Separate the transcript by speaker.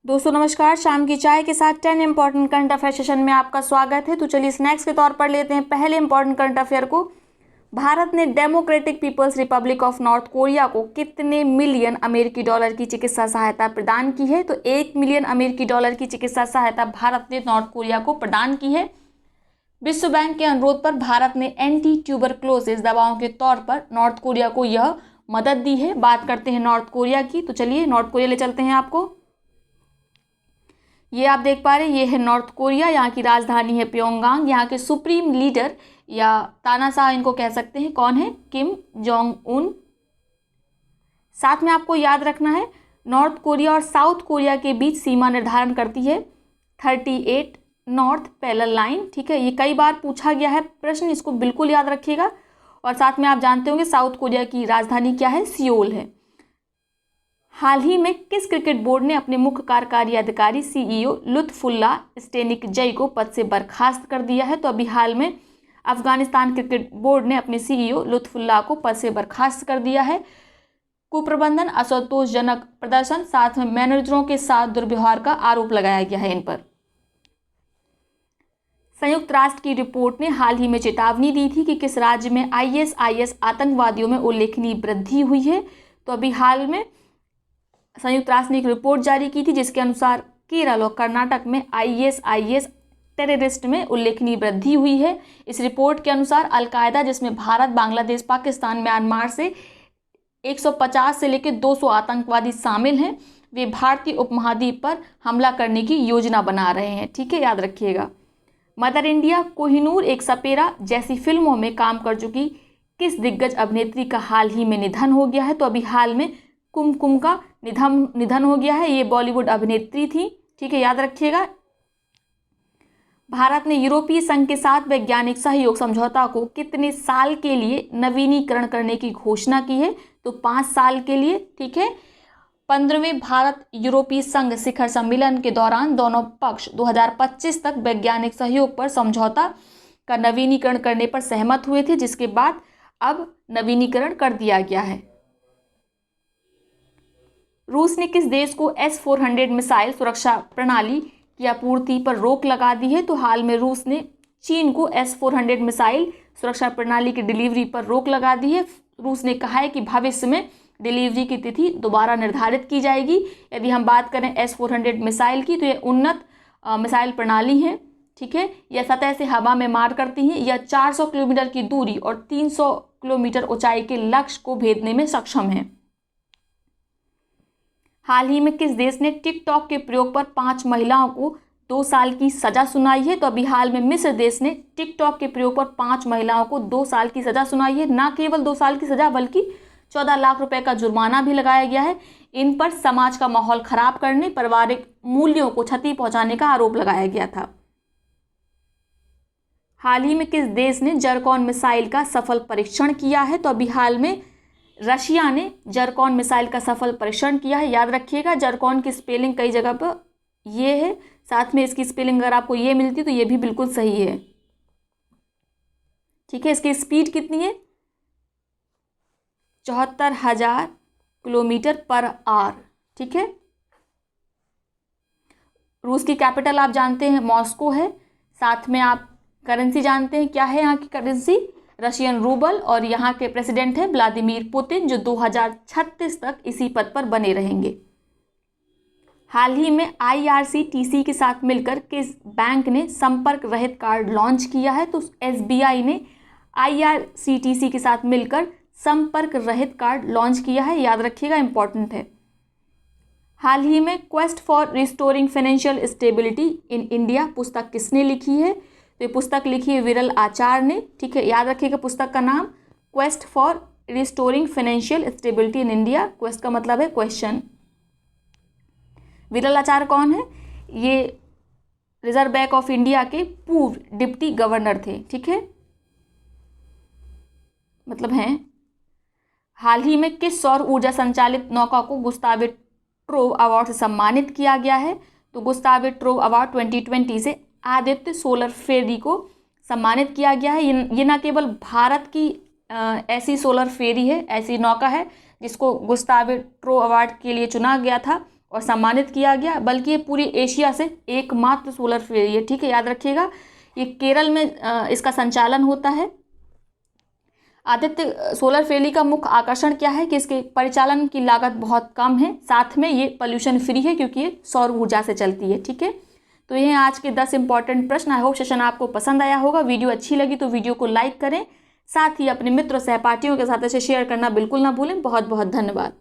Speaker 1: दोस्तों नमस्कार। शाम की चाय के साथ 10 इंपॉर्टेंट करंट अफेयर सेशन में आपका स्वागत है। तो चलिए स्नैक्स के तौर पर लेते हैं पहले इंपॉर्टेंट करंट अफेयर को। भारत ने democratic people's republic of north Korea को कितने मिलियन अमेरिकी डॉलर की चिकित्सा सहायता प्रदान की है? तो 1 मिलियन अमेरिकी डॉलर की चिकित्सा सहायता भारत ने नॉर्थ कोरिया को प्रदान की है। विश्व बैंक के अनुरोध पर भारत ने एंटी ट्यूबरक्लोसिस दवाओं के तौर पर नॉर्थ कोरिया को यह मदद दी है। बात करते हैं नॉर्थ कोरिया की, तो चलिए नॉर्थ कोरिया ले चलते हैं आपको। ये आप देख पा रहे हैं, ये है नॉर्थ कोरिया। यहाँ की राजधानी है प्योंगयांग। यहाँ के सुप्रीम लीडर या तानाशाह इनको कह सकते हैं, कौन है? Kim Jong Un. साथ में आपको याद रखना है, नॉर्थ कोरिया और साउथ कोरिया के बीच सीमा निर्धारण करती है 38 नॉर्थ पैरेलल लाइन। ठीक है, ये कई बार पूछा गया है प्रश्न, इसको बिल्कुल याद रखिएगा। और साथ में आप जानते होंगे साउथ कोरिया की राजधानी क्या है? सियोल है। हाल ही में किस क्रिकेट बोर्ड ने अपने मुख्य कार्यकारी अधिकारी सीईओ लुत्फुल्लाह स्टेनिकजई को पद से बर्खास्त कर दिया है? तो अभी हाल में अफगानिस्तान क्रिकेट बोर्ड ने अपने सीईओ लुत्फुल्लाह को पद से बर्खास्त कर दिया है। कुप्रबंधन, असंतोषजनक प्रदर्शन, साथ में मैनेजरों के साथ दुर्व्यवहार का आरोप लगाया गया है इन पर। संयुक्त राष्ट्र की रिपोर्ट ने हाल ही में चेतावनी दी थी कि किस राज्य में आईएसआईएस आतंकवादियों में उल्लेखनीय वृद्धि हुई है? तो अभी हाल में संयुक्त राष्ट्र ने एक रिपोर्ट जारी की थी जिसके अनुसार केरल और कर्नाटक में आईएसआईएस टेररिस्ट में उल्लेखनीय वृद्धि हुई है। इस रिपोर्ट के अनुसार अलकायदा, जिसमें भारत, बांग्लादेश, पाकिस्तान, म्यांमार से 150 से लेकर 200 आतंकवादी शामिल हैं, वे भारतीय उपमहाद्वीप पर हमला करने की योजना बना रहे हैं। ठीक है, याद रखिएगा। मदर इंडिया, कोहिनूर, एक सपेरा जैसी फिल्मों में काम कर चुकी किस दिग्गज अभिनेत्री का हाल ही में निधन हो गया है? तो अभी हाल में कुमकुम का निधन हो गया है। ये बॉलीवुड अभिनेत्री थी। ठीक है, याद रखिएगा। भारत ने यूरोपीय संघ के साथ वैज्ञानिक सहयोग समझौता को कितने साल के लिए नवीनीकरण करने की घोषणा की है? तो 5 साल के लिए। ठीक है, 15वें भारत यूरोपीय संघ शिखर सम्मेलन के दौरान दोनों पक्ष 2025 तक वैज्ञानिक सहयोग पर समझौता का नवीनीकरण करने पर सहमत हुए थे, जिसके बाद अब नवीनीकरण कर दिया गया है। रूस ने किस देश को S-400 मिसाइल सुरक्षा प्रणाली की आपूर्ति पर रोक लगा दी है? तो हाल में रूस ने चीन को S-400 मिसाइल सुरक्षा प्रणाली की डिलीवरी पर रोक लगा दी है। रूस ने कहा है कि भविष्य में डिलीवरी की तिथि दोबारा निर्धारित की जाएगी। यदि हम बात करें S-400 मिसाइल की, तो ये उन्नत मिसाइल प्रणाली है। ठीक है, यह सतह से हवा में मार करती हैं। यह 400 किलोमीटर की दूरी और 300 किलोमीटर ऊंचाई के लक्ष्य को भेदने में सक्षम है। हाल ही में किस देश ने टिकटॉक के प्रयोग पर 5 महिलाओं को 2 साल की सजा सुनाई है? तो अभी हाल में मिस्र देश ने टिकटॉक के प्रयोग पर 5 महिलाओं को 2 साल की सजा सुनाई है। ना केवल 2 साल की सजा, बल्कि 14 लाख रुपए का जुर्माना भी लगाया गया है। इन पर समाज का माहौल खराब करने, पारिवारिक मूल्यों को क्षति पहुंचाने का आरोप लगाया गया था। हाल ही में किस देश ने जरकॉन मिसाइल का सफल परीक्षण किया है? तो अभी हाल में रशिया ने जरकॉन मिसाइल का सफल परीक्षण किया है। याद रखिएगा, जरकॉन की स्पेलिंग कई जगह पर ये है, साथ में इसकी स्पेलिंग अगर आपको ये मिलती तो ये भी बिल्कुल सही है। ठीक है, इसकी स्पीड कितनी है? 74,000 किलोमीटर पर आवर। ठीक है, रूस की कैपिटल आप जानते हैं मॉस्को है। साथ में आप करेंसी जानते हैं, क्या है यहाँ की करेंसी? Russian rouble. और यहाँ के प्रेसिडेंट हैं व्लादिमीर पुतिन, जो 2036 तक इसी पद पर बने रहेंगे। हाल ही में आईआरसीटीसी के साथ मिलकर किस बैंक ने संपर्क रहित कार्ड लॉन्च किया है? तो एसबीआई ने आईआरसीटीसी के साथ मिलकर संपर्क रहित कार्ड लॉन्च किया है। याद रखिएगा, इंपॉर्टेंट है। हाल ही में quest for restoring financial stability in India पुस्तक किसने लिखी है? तो ये पुस्तक लिखी है विरल आचार्य ने। ठीक है, याद रखिएगा पुस्तक का नाम quest for restoring financial stability in India. Quest का मतलब है क्वेश्चन। विरल आचार्य कौन है? ये रिजर्व बैंक ऑफ इंडिया के पूर्व डिप्टी गवर्नर थे। ठीक है, मतलब हैं। हाल ही में किस सौर ऊर्जा संचालित नौका को गुस्ताव ट्रोव अवार्ड से सम्मानित किया गया है? तो गुस्ताव ट्रोव अवार्ड 2020 से आदित्य सोलर फेरी को सम्मानित किया गया है। ये न केवल भारत की ऐसी सोलर फेरी है, ऐसी नौका है जिसको गुस्ताव ट्रोव अवार्ड के लिए चुना गया था, और सम्मानित किया गया, बल्कि ये पूरी एशिया से एकमात्र सोलर फेरी है। ठीक है, याद रखिएगा। ये केरल में इसका संचालन होता है। आदित्य सोलर फेरी का मुख्य आकर्षण क्या है कि इसके परिचालन की लागत बहुत कम है, साथ में ये पोल्यूशन फ्री है क्योंकि ये सौर ऊर्जा से चलती है। ठीक है, तो ये हैं आज के 10 इंपॉर्टेंट प्रश्न। आई होप सेशन आपको पसंद आया होगा। वीडियो अच्छी लगी तो वीडियो को लाइक करें, साथ ही अपने मित्रों सहपाठियों के साथ इसे शेयर करना बिल्कुल ना भूलें। बहुत बहुत धन्यवाद।